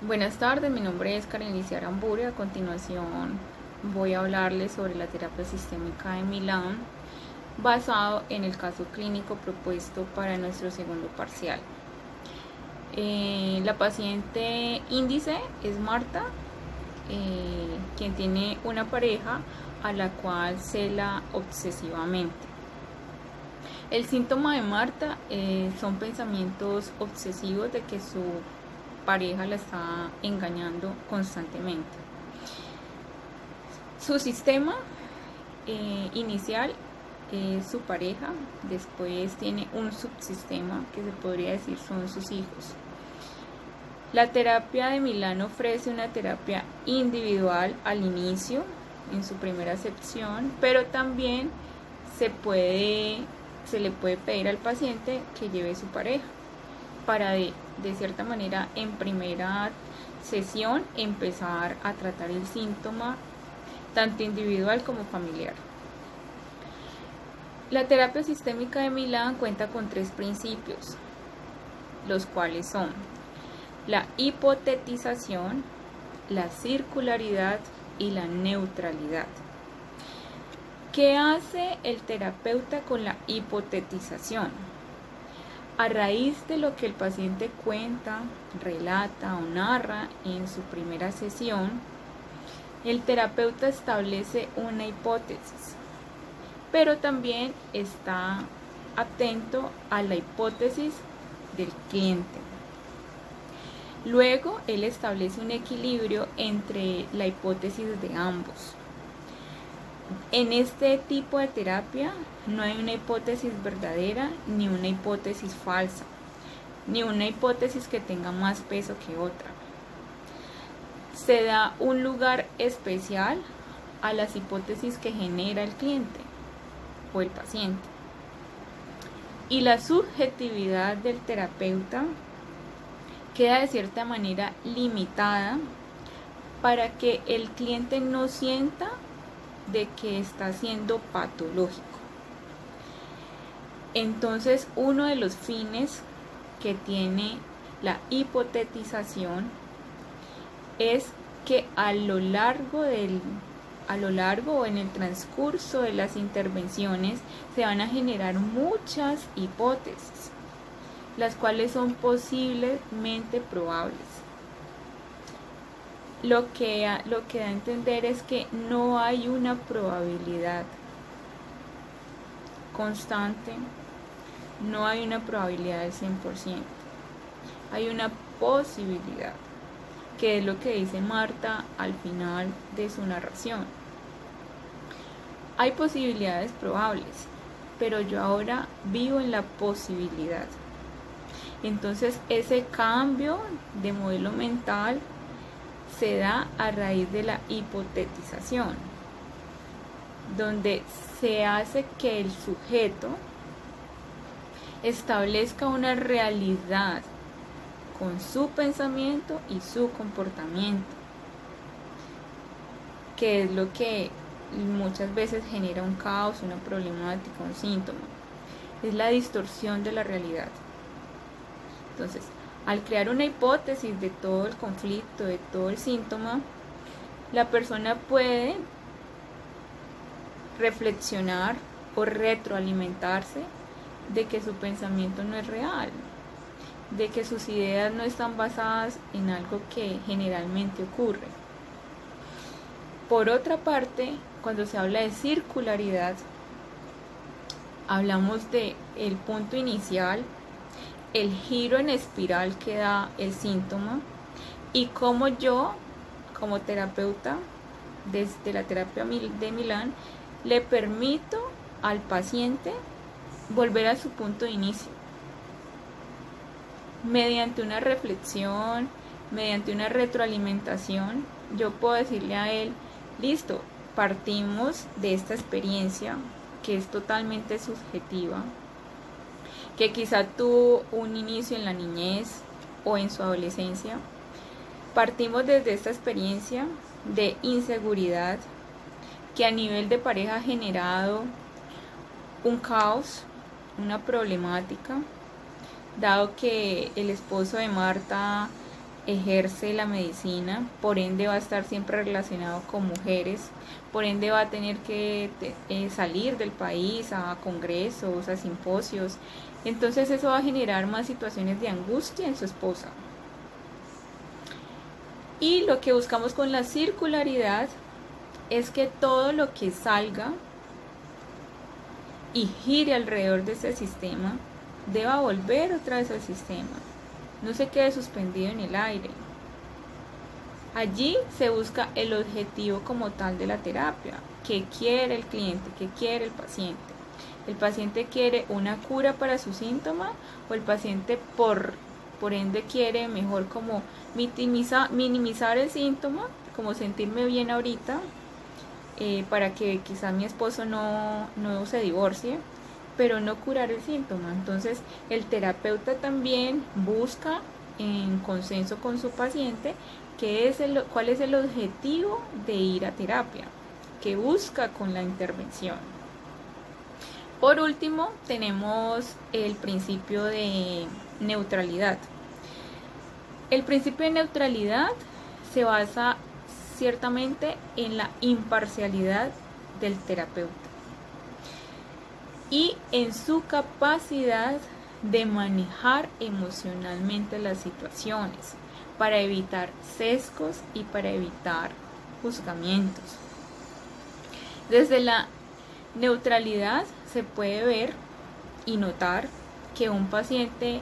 Buenas tardes, mi nombre es Karenicia Aramburu. A continuación voy a hablarles sobre la terapia sistémica de Milán basado en el caso clínico propuesto para nuestro segundo parcial. La paciente índice es Marta, quien tiene una pareja a la cual cela obsesivamente. El síntoma de Marta son pensamientos obsesivos de que su pareja la está engañando constantemente. Su sistema inicial es su pareja, después tiene un subsistema que se podría decir son sus hijos. La terapia de Milán ofrece una terapia individual al inicio, en su primera acepción, pero también se le puede pedir al paciente que lleve su pareja para de cierta manera en primera sesión empezar a tratar el síntoma tanto individual como familiar. La terapia sistémica de Milán cuenta con 3 principios, los cuales son la hipotetización, la circularidad y la neutralidad. ¿Qué hace el terapeuta con la hipotetización? A raíz de lo que el paciente cuenta, relata o narra en su primera sesión, el terapeuta establece una hipótesis, pero también está atento a la hipótesis del cliente. Luego, él establece un equilibrio entre la hipótesis de ambos. En este tipo de terapia no hay una hipótesis verdadera ni una hipótesis falsa, ni una hipótesis que tenga más peso que otra. Se da un lugar especial a las hipótesis que genera el cliente o el paciente. Y la subjetividad del terapeuta queda de cierta manera limitada para que el cliente no sienta de que está siendo patológico. Entonces, uno de los fines que tiene la hipotetización es que a lo largo o en el transcurso de las intervenciones se van a generar muchas hipótesis, las cuales son posiblemente probables. Lo que da a entender es que no hay una probabilidad constante, no hay una probabilidad del 100%, hay una posibilidad, que es lo que dice Marta al final de su narración. Hay posibilidades probables, pero yo ahora vivo en la posibilidad. Entonces, ese cambio de modelo mental se da a raíz de la hipotetización, donde se hace que el sujeto establezca una realidad con su pensamiento y su comportamiento, que es lo que muchas veces genera un caos, una problemática, un síntoma. Es la distorsión de la realidad. Entonces, al crear una hipótesis de todo el conflicto, de todo el síntoma, la persona puede reflexionar o retroalimentarse de que su pensamiento no es real, de que sus ideas no están basadas en algo que generalmente ocurre. Por otra parte, cuando se habla de circularidad, hablamos de el punto inicial, el giro en espiral que da el síntoma y cómo yo, como terapeuta, desde la terapia de Milán, le permito al paciente volver a su punto de inicio. Mediante una reflexión, mediante una retroalimentación, yo puedo decirle a él, listo, partimos de esta experiencia que es totalmente subjetiva, que quizá tuvo un inicio en la niñez o en su adolescencia. Partimos desde esta experiencia de inseguridad que a nivel de pareja ha generado un caos, una problemática, dado que el esposo de Marta ejerce la medicina, por ende va a estar siempre relacionado con mujeres, por ende va a tener que salir del país a congresos, a simposios. Entonces eso va a generar más situaciones de angustia en su esposa. Y lo que buscamos con la circularidad es que todo lo que salga y gire alrededor de ese sistema deba volver otra vez al sistema, no se quede suspendido en el aire. Allí se busca el objetivo como tal de la terapia. ¿Qué quiere el cliente? ¿Qué quiere el paciente? ¿El paciente quiere una cura para su síntoma o el paciente por ende quiere mejor como minimizar el síntoma, como sentirme bien ahorita, para que quizá mi esposo no se divorcie, pero no curar el síntoma? Entonces el terapeuta también busca en consenso con su paciente cuál es el objetivo de ir a terapia, qué busca con la intervención. Por último, tenemos el principio de neutralidad. El principio de neutralidad se basa ciertamente en la imparcialidad del terapeuta y en su capacidad de manejar emocionalmente las situaciones para evitar sesgos y para evitar juzgamientos. Desde la neutralidad se puede ver y notar que un paciente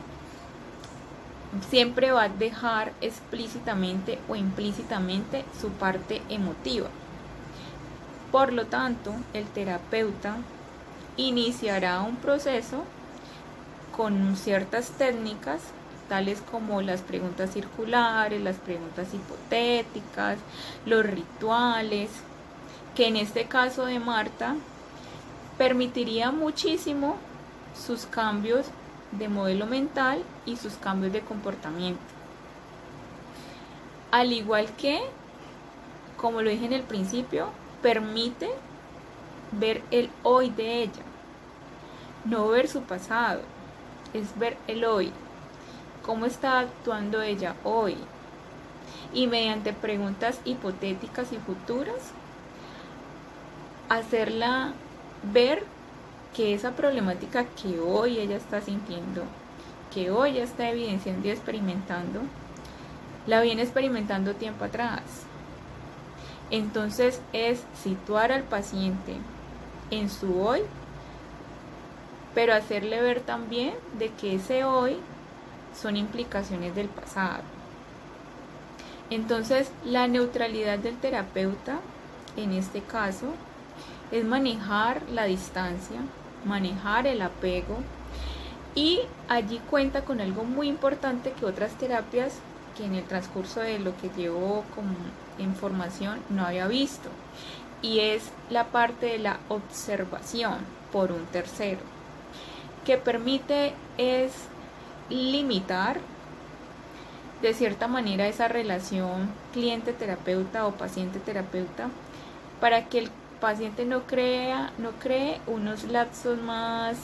siempre va a dejar explícitamente o implícitamente su parte emotiva. Por lo tanto, el terapeuta iniciará un proceso con ciertas técnicas, tales como las preguntas circulares, las preguntas hipotéticas, los rituales, que en este caso de Marta permitiría muchísimo sus cambios de modelo mental y sus cambios de comportamiento. Al igual que, como lo dije en el principio, permite ver el hoy de ella, no ver su pasado, es ver el hoy, cómo está actuando ella hoy, y mediante preguntas hipotéticas y futuras hacerla ver que esa problemática que hoy ella está sintiendo, que hoy ella está evidenciando y experimentando, la viene experimentando tiempo atrás. Entonces es situar al paciente en su hoy, pero hacerle ver también de que ese hoy son implicaciones del pasado. Entonces la neutralidad del terapeuta en este caso es manejar la distancia, manejar el apego, y allí cuenta con algo muy importante que otras terapias que en el transcurso de lo que llevo en formación no había visto, y es la parte de la observación por un tercero, que permite es limitar de cierta manera esa relación cliente-terapeuta o paciente-terapeuta, para que el paciente no cree unos lapsos más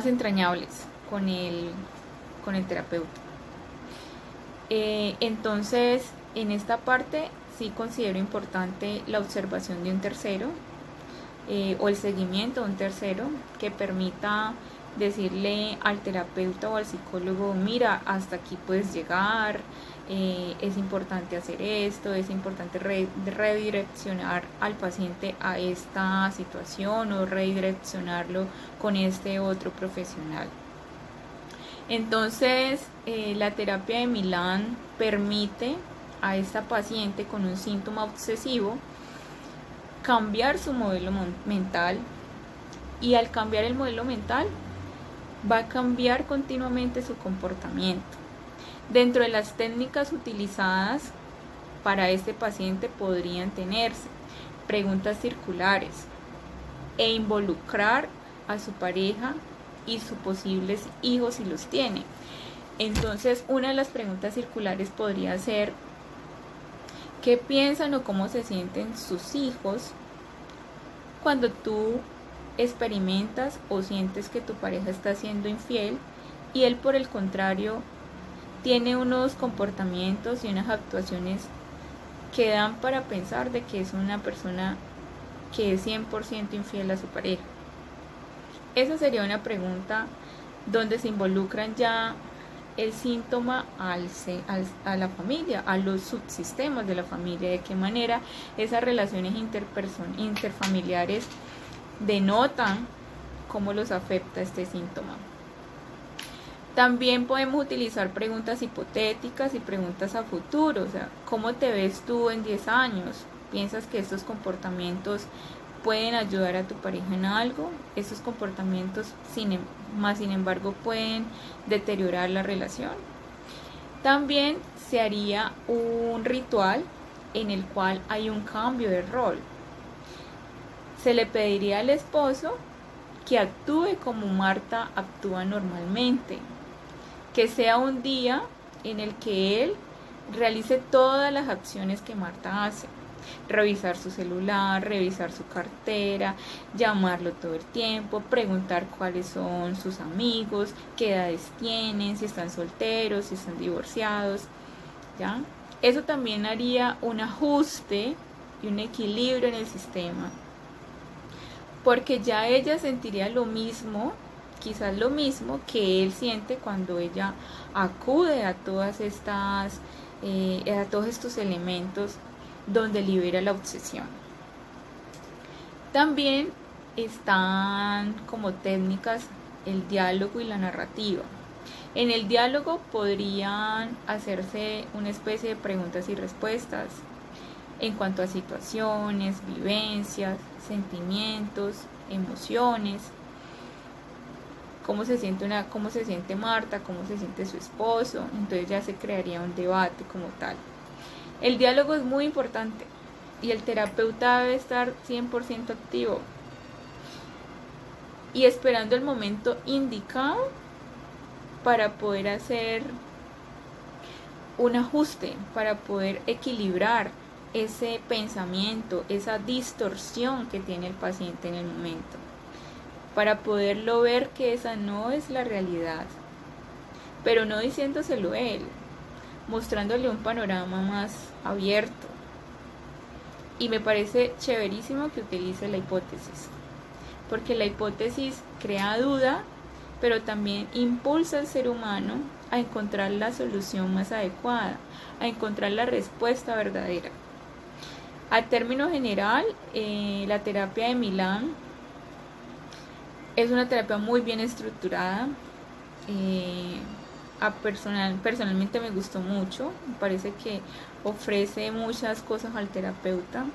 entrañables con el terapeuta. Entonces, en esta parte sí considero importante la observación de un tercero, o el seguimiento de un tercero, que permita decirle al terapeuta o al psicólogo: mira, hasta aquí puedes llegar, es importante hacer esto, es importante redireccionar al paciente a esta situación o redireccionarlo con este otro profesional. Entonces, la terapia de Milán permite a esta paciente con un síntoma obsesivo cambiar su modelo mental, y al cambiar el modelo mental va a cambiar continuamente su comportamiento. Dentro de las técnicas utilizadas para este paciente podrían tenerse preguntas circulares e involucrar a su pareja y sus posibles hijos si los tiene. Entonces, una de las preguntas circulares podría ser: ¿qué piensan o cómo se sienten sus hijos cuando tú experimentas o sientes que tu pareja está siendo infiel y él, por el contrario, tiene unos comportamientos y unas actuaciones que dan para pensar de que es una persona que es 100% infiel a su pareja. Esa sería una pregunta donde se involucran ya el síntoma a la familia, a los subsistemas de la familia, de qué manera esas relaciones interfamiliares denotan cómo los afecta este síntoma. También podemos utilizar preguntas hipotéticas y preguntas a futuro, o sea, ¿cómo te ves tú en 10 años? ¿Piensas que estos comportamientos pueden ayudar a tu pareja en algo? Estos comportamientos, sin embargo, pueden deteriorar la relación. También se haría un ritual en el cual hay un cambio de rol. Se le pediría al esposo que actúe como Marta actúa normalmente, que sea un día en el que él realice todas las acciones que Marta hace. Revisar su celular, revisar su cartera, llamarlo todo el tiempo, preguntar cuáles son sus amigos, qué edades tienen, si están solteros, si están divorciados, ¿ya? Eso también haría un ajuste y un equilibrio en el sistema, porque ya ella sentiría lo mismo, quizás lo mismo que él siente cuando ella acude a todas estas, a todos estos elementos donde libera la obsesión. También están como técnicas el diálogo y la narrativa. En el diálogo podrían hacerse una especie de preguntas y respuestas en cuanto a situaciones, vivencias, sentimientos, emociones, cómo se siente Marta, cómo se siente su esposo. Entonces ya se crearía un debate como tal. El diálogo es muy importante y el terapeuta debe estar 100% activo y esperando el momento indicado para poder hacer un ajuste, para poder equilibrar ese pensamiento, esa distorsión que tiene el paciente en el momento, para poderlo ver que esa no es la realidad, pero no diciéndoselo él, mostrándole un panorama más abierto. Y me parece chéverísimo que utilice la hipótesis, porque la hipótesis crea duda, pero también impulsa al ser humano a encontrar la solución más adecuada, a encontrar la respuesta verdadera. A término general, la terapia de Milán es una terapia muy bien estructurada. Personalmente me gustó mucho, me parece que ofrece muchas cosas al terapeuta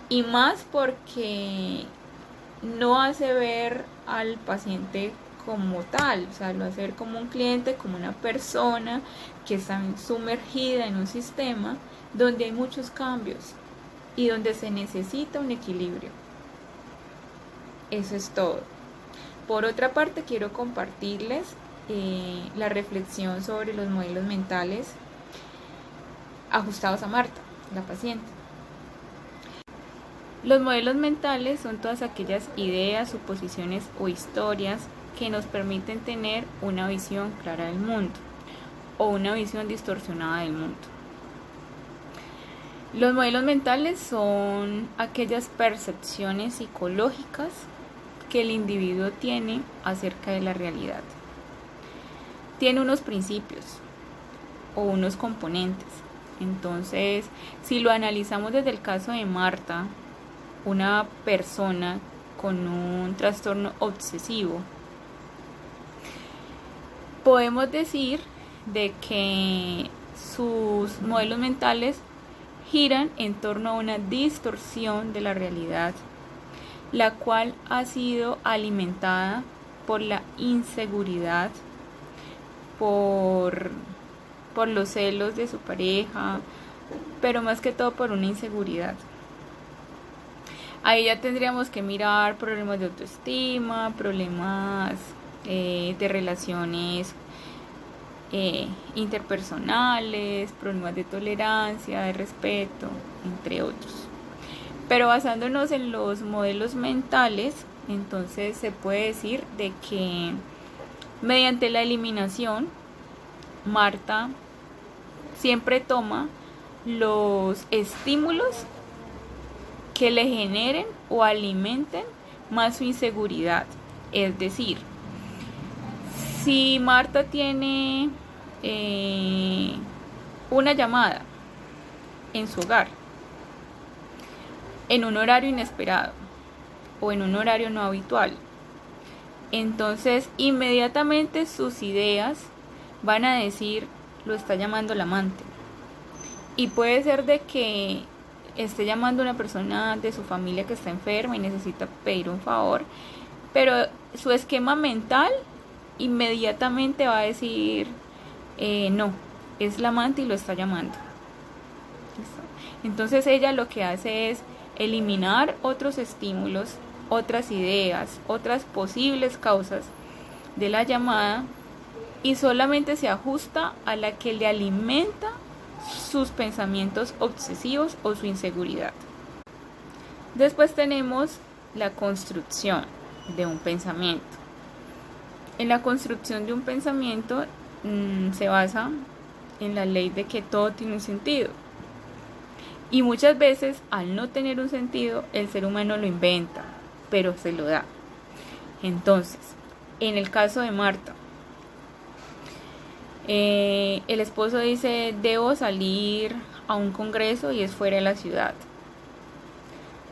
y más porque no hace ver al paciente como tal, o sea, lo hace ver como un cliente, como una persona que está sumergida en un sistema donde hay muchos cambios y donde se necesita un equilibrio. Eso es todo. Por otra parte, quiero compartirles la reflexión sobre los modelos mentales ajustados a Marta, la paciente. Los modelos mentales son todas aquellas ideas, suposiciones o historias que nos permiten tener una visión clara del mundo o una visión distorsionada del mundo. Los modelos mentales son aquellas percepciones psicológicas que el individuo tiene acerca de la realidad. Tiene unos principios o unos componentes. Entonces, si lo analizamos desde el caso de Marta, una persona con un trastorno obsesivo, podemos decir de que sus modelos mentales giran en torno a una distorsión de la realidad, la cual ha sido alimentada por la inseguridad, por los celos de su pareja, pero más que todo por una inseguridad. Ahí ya tendríamos que mirar problemas de autoestima, problemas de relaciones interpersonales, problemas de tolerancia, de respeto, entre otros. Pero basándonos en los modelos mentales, entonces se puede decir de que mediante la eliminación Marta siempre toma los estímulos que le generen o alimenten más su inseguridad. Es decir, si Marta tiene una llamada en su hogar, en un horario inesperado o en un horario no habitual, entonces inmediatamente sus ideas van a decir, lo está llamando el amante. Y puede ser de que esté llamando a una persona de su familia que está enferma y necesita pedir un favor, pero su esquema mental inmediatamente va a decir, no, es la amante y lo está llamando. ¿Listo? Entonces ella lo que hace es eliminar otros estímulos, otras ideas, otras posibles causas de la llamada y solamente se ajusta a la que le alimenta sus pensamientos obsesivos o su inseguridad. Después tenemos la construcción de un pensamiento. En la construcción de un pensamiento se basa en la ley de que todo tiene un sentido. Y muchas veces, al no tener un sentido, el ser humano lo inventa, pero se lo da. Entonces, en el caso de Marta, el esposo dice, debo salir a un congreso y es fuera de la ciudad.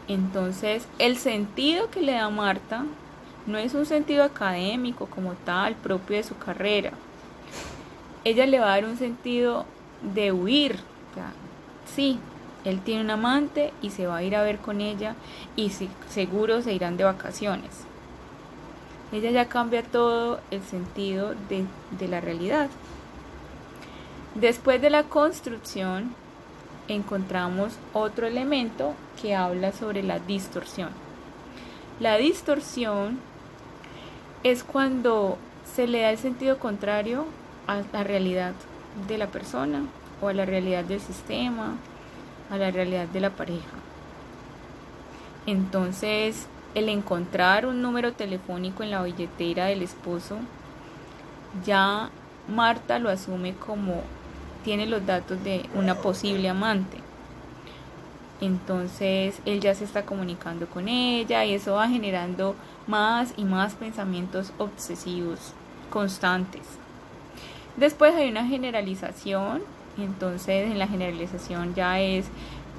Entonces, el sentido que le da Marta no es un sentido académico como tal, propio de su carrera. Ella le va a dar un sentido de huir. O sea, sí, él tiene un amante y se va a ir a ver con ella y seguro se irán de vacaciones. Ella ya cambia todo el sentido de la realidad. Después de la construcción encontramos otro elemento que habla sobre la distorsión. La distorsión es cuando se le da el sentido contrario a la realidad de la persona o a la realidad del sistema, a la realidad de la pareja. Entonces, el encontrar un número telefónico en la billetera del esposo, ya Marta lo asume como tiene los datos de una posible amante. Entonces él ya se está comunicando con ella y eso va generando más y más pensamientos obsesivos constantes. Después hay una generalización. Entonces en la generalización ya es,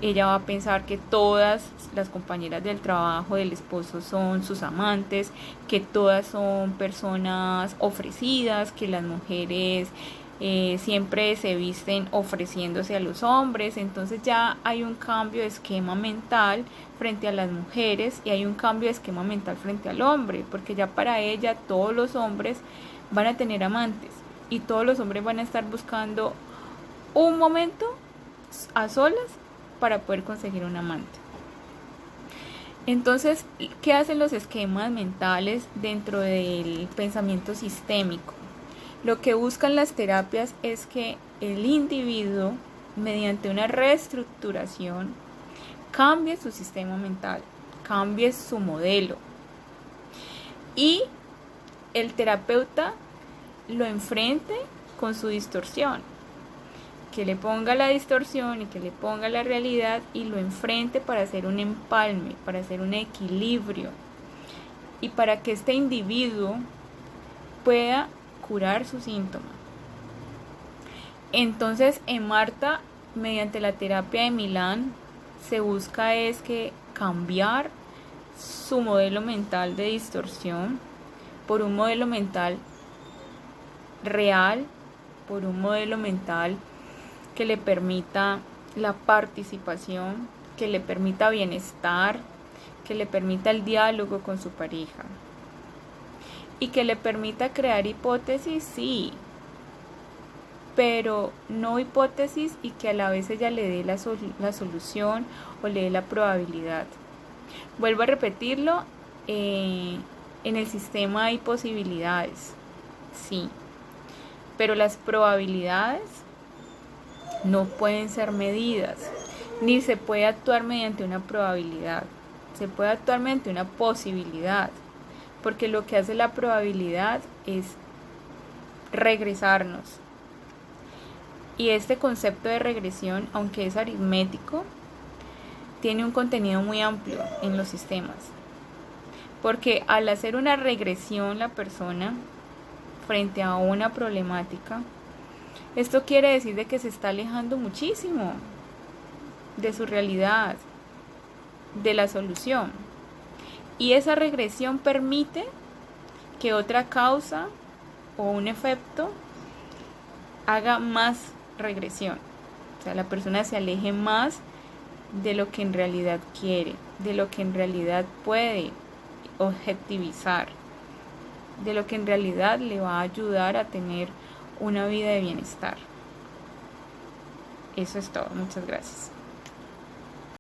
ella va a pensar que todas las compañeras del trabajo del esposo son sus amantes, que todas son personas ofrecidas, que las mujeres siempre se visten ofreciéndose a los hombres. Entonces ya hay un cambio de esquema mental frente a las mujeres y hay un cambio de esquema mental frente al hombre, porque ya para ella todos los hombres van a tener amantes y todos los hombres van a estar buscando un momento a solas para poder conseguir un amante. Entonces, ¿qué hacen los esquemas mentales dentro del pensamiento sistémico? Lo que buscan las terapias es que el individuo, mediante una reestructuración, cambie su sistema mental, cambie su modelo. Y el terapeuta lo enfrente con su distorsión. Que le ponga la distorsión y que le ponga la realidad y lo enfrente para hacer un empalme, para hacer un equilibrio. Y para que este individuo pueda curar su síntoma. Entonces en Marta, mediante la terapia de Milán, se busca es que cambiar su modelo mental de distorsión por un modelo mental real, por un modelo mental que le permita la participación, que le permita bienestar, que le permita el diálogo con su pareja. Y que le permita crear hipótesis, sí, pero no hipótesis y que a la vez ella le dé la solución o le dé la probabilidad. Vuelvo a repetirlo, en el sistema hay posibilidades, sí, pero las probabilidades no pueden ser medidas, ni se puede actuar mediante una probabilidad, se puede actuar mediante una posibilidad. Porque lo que hace la probabilidad es regresarnos Y este concepto de regresión, aunque es aritmético, tiene un contenido muy amplio en los sistemas. Porque al hacer una regresión la persona frente a una problemática, esto quiere decir de que se está alejando muchísimo de su realidad, de la solución. Y esa regresión permite que otra causa o un efecto haga más regresión. O sea, la persona se aleje más de lo que en realidad quiere, de lo que en realidad puede objetivizar, de lo que en realidad le va a ayudar a tener una vida de bienestar. Eso es todo. Muchas gracias.